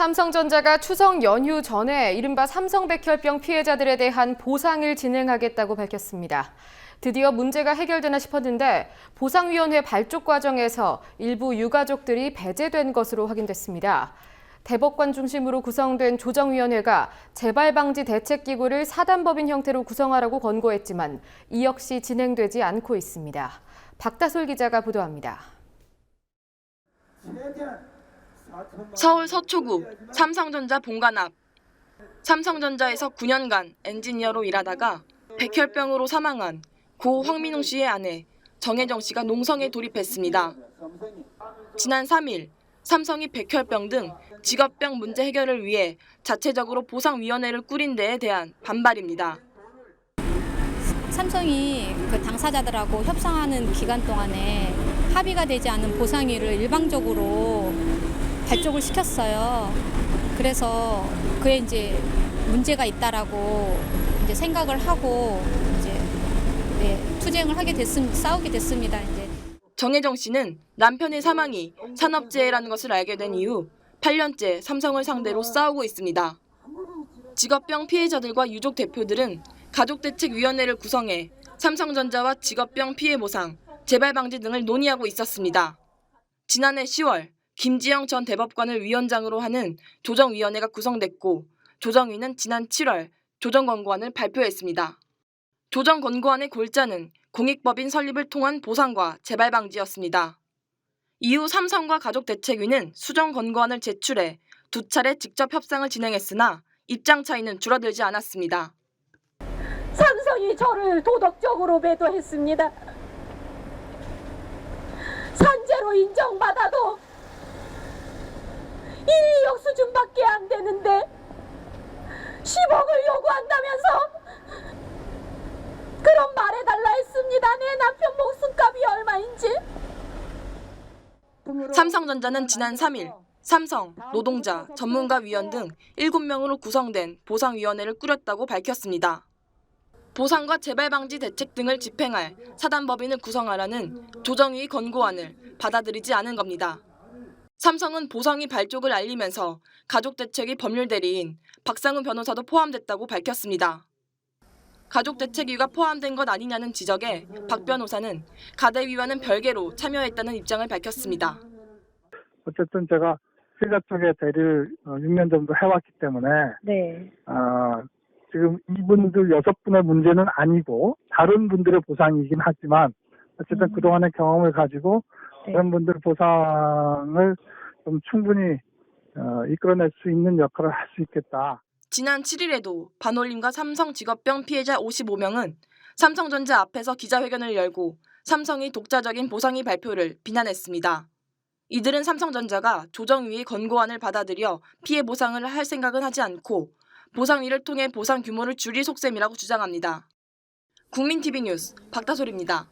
삼성전자가 추석 연휴 전에 이른바 삼성백혈병 피해자들에 대한 보상을 진행하겠다고 밝혔습니다. 드디어 문제가 해결되나 싶었는데 보상위원회 발족 과정에서 일부 유가족들이 배제된 것으로 확인됐습니다. 대법관 중심으로 구성된 조정위원회가 재발방지 대책기구를 사단법인 형태로 구성하라고 권고했지만 이 역시 진행되지 않고 있습니다. 박다솔 기자가 보도합니다. 서울 서초구 삼성전자 본관 앞. 삼성전자에서 9년간 엔지니어로 일하다가 백혈병으로 사망한 고 황민웅 씨의 아내 정혜정 씨가 농성에 돌입했습니다. 지난 3일 삼성이 백혈병 등 직업병 문제 해결을 위해 자체적으로 보상위원회를 꾸린 데에 대한 반발입니다. 삼성이 그 당사자들하고 협상하는 기간 동안에 합의가 되지 않은 보상위를 일방적으로 발족을 시켰어요. 그래서 그에 이제 문제가 있다라고 이제 생각을 하고 이제 투쟁을 하게 됐습니다. 싸우게 됐습니다. 이제. 정혜정 씨는 남편의 사망이 산업재해라는 것을 알게 된 이후 8년째 삼성을 상대로 싸우고 있습니다. 직업병 피해자들과 유족 대표들은 가족대책위원회를 구성해 삼성전자와 직업병 피해 보상, 재발방지 등을 논의하고 있었습니다. 지난해 10월 김지영 전 대법관을 위원장으로 하는 조정위원회가 구성됐고 조정위는 지난 7월 조정권고안을 발표했습니다. 조정권고안의 골자는 공익법인 설립을 통한 보상과 재발방지였습니다. 이후 삼성과 가족대책위는 수정권고안을 제출해 2차례 직접 협상을 진행했으나 입장 차이는 줄어들지 않았습니다. 삼성이 저를 도덕적으로 매도했습니다. 산재로 인정받아도 인력 수준밖에 안 되는데 10억을 요구한다면서 그런 말해달라 했습니다. 내 남편 목숨값이 얼마인지. 삼성전자는 지난 3일 삼성, 노동자, 전문가위원 등 7명으로 구성된 보상위원회를 꾸렸다고 밝혔습니다. 보상과 재발방지 대책 등을 집행할 사단법인을 구성하라는 조정위 권고안을 받아들이지 않은 겁니다. 삼성은 보상위 발족을 알리면서 가족대책위 법률대리인 박상훈 변호사도 포함됐다고 밝혔습니다. 가족대책위가 포함된 것 아니냐는 지적에 박 변호사는 가대위와는 별개로 참여했다는 입장을 밝혔습니다. 어쨌든 제가 회사 쪽에 대리를 6년 정도 해왔기 때문에 지금 이분들 6분의 문제는 아니고 다른 분들의 보상이긴 하지만 어쨌든 그동안의 경험을 가지고 다른 분들 보상을 좀 충분히 이끌어낼 수 있는 역할을 할 수 있겠다. 지난 7일에도 반올림과 삼성 직업병 피해자 55명은 삼성전자 앞에서 기자회견을 열고 삼성이 독자적인 보상위 발표를 비난했습니다. 이들은 삼성전자가 조정위의 권고안을 받아들여 피해 보상을 할 생각은 하지 않고 보상위를 통해 보상 규모를 줄일 속셈이라고 주장합니다. 국민TV 뉴스 박다솔입니다.